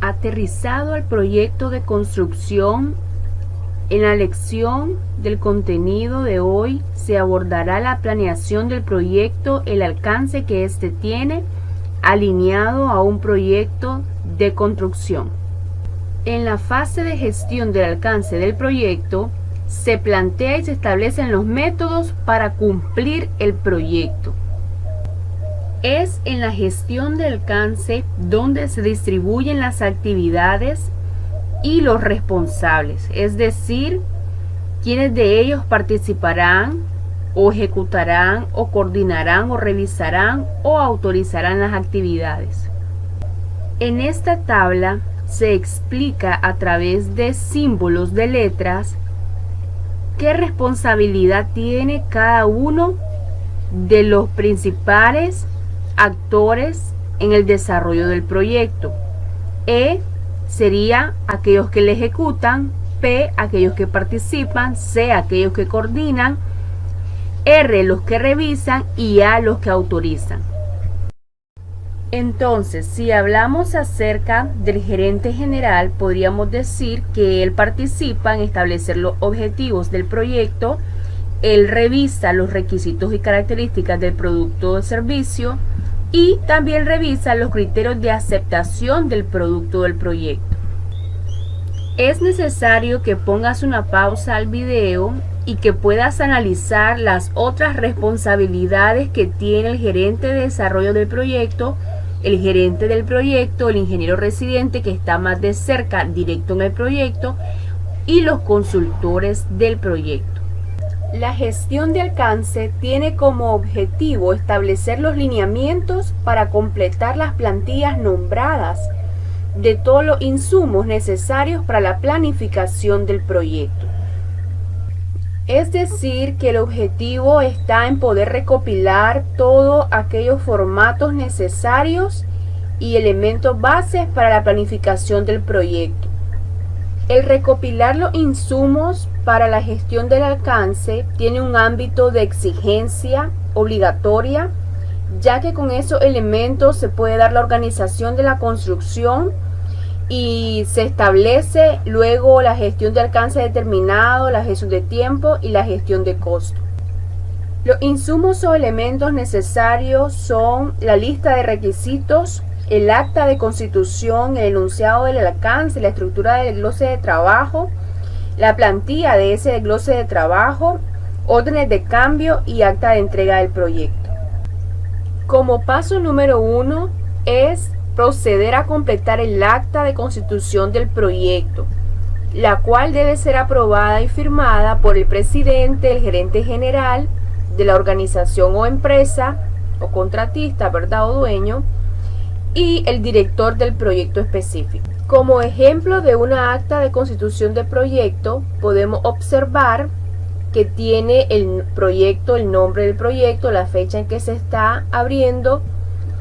Aterrizado al proyecto de construcción, en la lección del contenido de hoy se abordará la planeación del proyecto, el alcance que éste tiene, alineado a un proyecto de construcción. En la fase de gestión del alcance del proyecto, se plantea y se establecen los métodos para cumplir el proyecto. Es en la gestión del alcance donde se distribuyen las actividades y los responsables, es decir, quienes de ellos participarán o ejecutarán o coordinarán o revisarán o autorizarán las actividades. En esta tabla se explica a través de símbolos de letras qué responsabilidad tiene cada uno de los principales actores en el desarrollo del proyecto. E sería aquellos que le ejecutan, P aquellos que participan, C aquellos que coordinan, R los que revisan y A los que autorizan. Entonces, si hablamos acerca del gerente general, podríamos decir que él participa en establecer los objetivos del proyecto, él revisa los requisitos y características del producto o servicio y también revisa los criterios de aceptación del producto del proyecto. Es necesario que pongas una pausa al video y que puedas analizar las otras responsabilidades que tiene el gerente de desarrollo del proyecto, el gerente del proyecto, el ingeniero residente que está más de cerca, directo en el proyecto, y los consultores del proyecto. La gestión de alcance tiene como objetivo establecer los lineamientos para completar las plantillas nombradas de todos los insumos necesarios para la planificación del proyecto. Es decir, que el objetivo está en poder recopilar todos aquellos formatos necesarios y elementos bases para la planificación del proyecto. El recopilar los insumos para la gestión del alcance tiene un ámbito de exigencia obligatoria, ya que con esos elementos se puede dar la organización de la construcción y se establece luego la gestión de alcance determinado, la gestión de tiempo y la gestión de costo. Los insumos o elementos necesarios son la lista de requisitos, el acta de constitución, el enunciado del alcance, la estructura del desglose de trabajo, la plantilla de ese desglose de trabajo, órdenes de cambio y acta de entrega del proyecto. Como paso número 1 es proceder a completar el acta de constitución del proyecto, la cual debe ser aprobada y firmada por el presidente, el gerente general de la organización o empresa o contratista, ¿verdad? O dueño, y el director del proyecto específico. Como ejemplo de una acta de constitución de proyecto, podemos observar que tiene el proyecto, el nombre del proyecto, la fecha en que se está abriendo,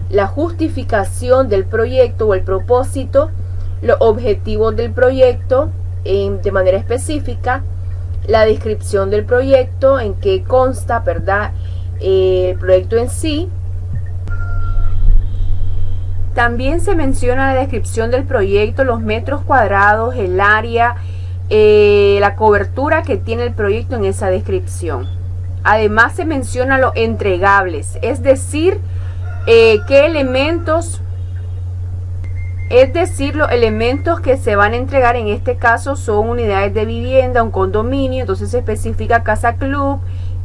la justificación del proyecto o el propósito, los objetivos del proyecto de manera específica, la descripción del proyecto, en qué consta, ¿verdad? El proyecto en sí. También se menciona la descripción del proyecto, los metros cuadrados, el área, la cobertura que tiene el proyecto en esa descripción. Además se menciona los entregables, es decir, qué elementos, los elementos que se van a entregar en este caso son unidades de vivienda, un condominio, entonces se especifica casa club,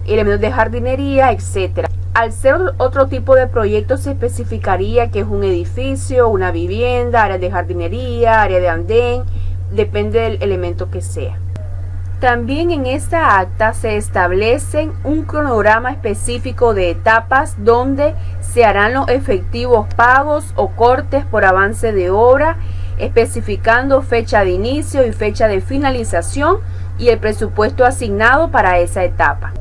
elementos de jardinería, etcétera. Al ser otro tipo de proyecto se especificaría que es un edificio, una vivienda, área de jardinería, área de andén, depende del elemento que sea. También en esta acta se establecen un cronograma específico de etapas donde se harán los efectivos pagos o cortes por avance de obra, especificando fecha de inicio y fecha de finalización y el presupuesto asignado para esa etapa.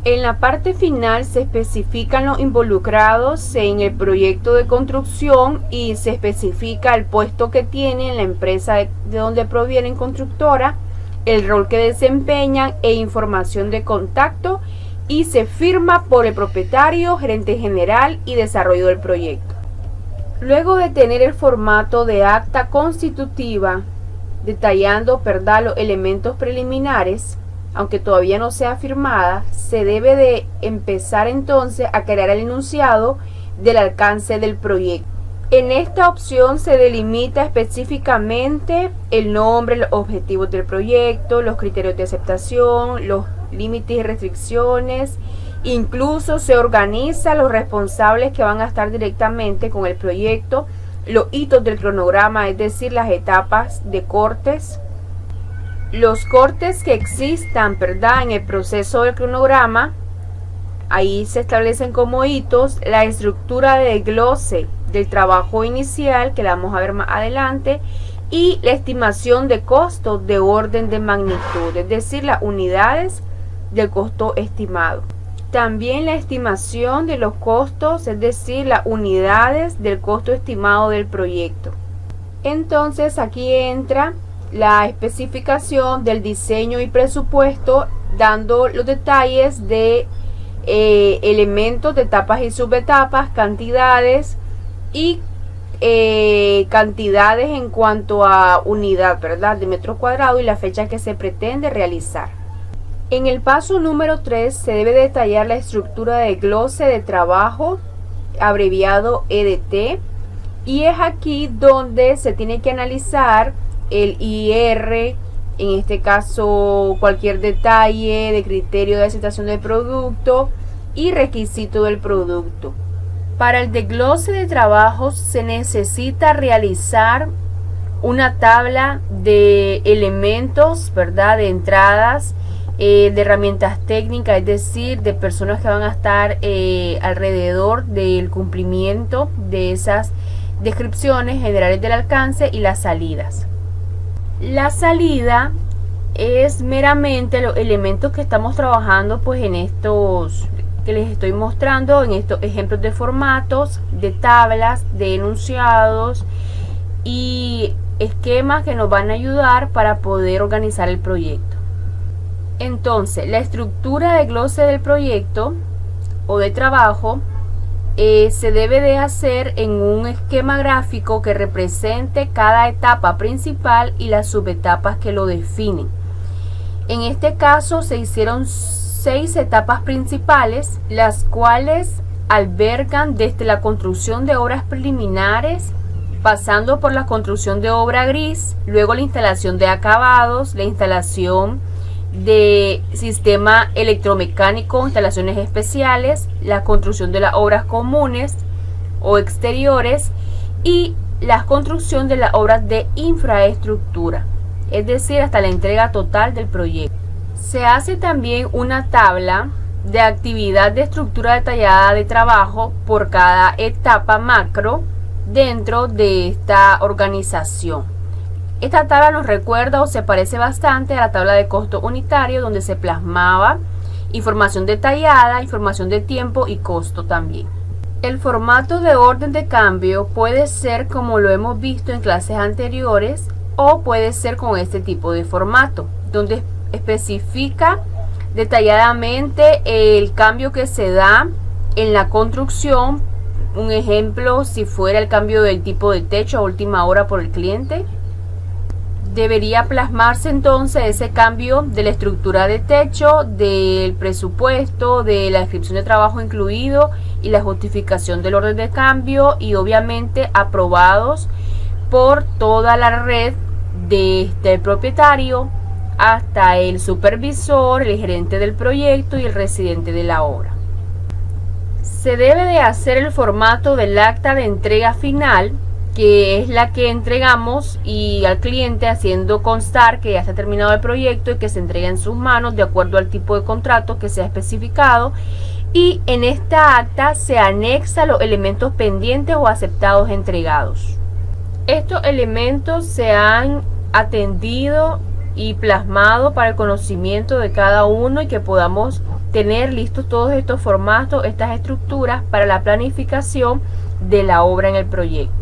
En la parte final se especifican los involucrados en el proyecto de construcción y se especifica el puesto que tiene en la empresa de donde provienen constructora, el rol que desempeñan e información de contacto, y se firma por el propietario, gerente general y desarrollo del proyecto. Luego de tener el formato de acta constitutiva, detallando, ¿verdad?, los elementos preliminares, aunque todavía no sea firmada, se debe de empezar entonces a crear el enunciado del alcance del proyecto. En esta opción se delimita específicamente el nombre, los objetivos del proyecto, los criterios de aceptación, los límites y restricciones. Incluso se organiza los responsables que van a estar directamente con el proyecto, los hitos del cronograma, es decir, las etapas de cortes, los cortes que existan, ¿verdad?, en el proceso del cronograma. Ahí se establecen como hitos la estructura de desglose del trabajo inicial, que la vamos a ver más adelante, y la estimación de costos de orden de magnitud, es decir, las unidades del costo estimado. También la estimación de los costos, es decir, las unidades del costo estimado del proyecto. Entonces aquí entra la especificación del diseño y presupuesto, dando los detalles de elementos de etapas y subetapas, cantidades y cantidades en cuanto a unidad, ¿verdad?, de metros cuadrados y la fecha que se pretende realizar. En el paso número 3 se debe detallar la estructura de desglose de trabajo, abreviado EDT, y es aquí donde se tiene que analizar el IR, en este caso cualquier detalle de criterio de aceptación del producto y requisito del producto. Para el desglose de trabajo se necesita realizar una tabla de elementos, ¿verdad?, de entradas, de herramientas técnicas, es decir, de personas que van a estar alrededor del cumplimiento de esas descripciones generales del alcance y las salidas. La salida es meramente los elementos que estamos trabajando pues en estos que les estoy mostrando, en estos ejemplos de formatos, de tablas, de enunciados y esquemas que nos van a ayudar para poder organizar el proyecto. Entonces, la estructura de glose del proyecto o de trabajo se debe de hacer en un esquema gráfico que represente cada etapa principal y las subetapas que lo definen. En este caso se hicieron 6 etapas principales, las cuales albergan desde la construcción de obras preliminares, pasando por la construcción de obra gris, luego la instalación de acabados, la instalación de sistema electromecánico, instalaciones especiales, la construcción de las obras comunes o exteriores y la construcción de las obras de infraestructura, es decir, hasta la entrega total del proyecto. Se hace también una tabla de actividad de estructura detallada de trabajo por cada etapa macro dentro de esta organización. Esta tabla nos recuerda o se parece bastante a la tabla de costo unitario, donde se plasmaba información detallada, información de tiempo y costo también. El formato de orden de cambio puede ser como lo hemos visto en clases anteriores o puede ser con este tipo de formato, donde especifica detalladamente el cambio que se da en la construcción. Un ejemplo, si fuera el cambio del tipo de techo a última hora por el cliente, debería plasmarse entonces ese cambio de la estructura de techo, del presupuesto, de la descripción de trabajo incluido y la justificación del orden de cambio, y obviamente aprobados por toda la red desde el propietario hasta el supervisor, el gerente del proyecto y el residente de la obra. Se debe de hacer el formato del acta de entrega final, que es la que entregamos y al cliente, haciendo constar que ya está terminado el proyecto y que se entrega en sus manos de acuerdo al tipo de contrato que se ha especificado, y en esta acta se anexa los elementos pendientes o aceptados entregados. Estos elementos se han atendido y plasmado para el conocimiento de cada uno y que podamos tener listos todos estos formatos, estas estructuras para la planificación de la obra en el proyecto.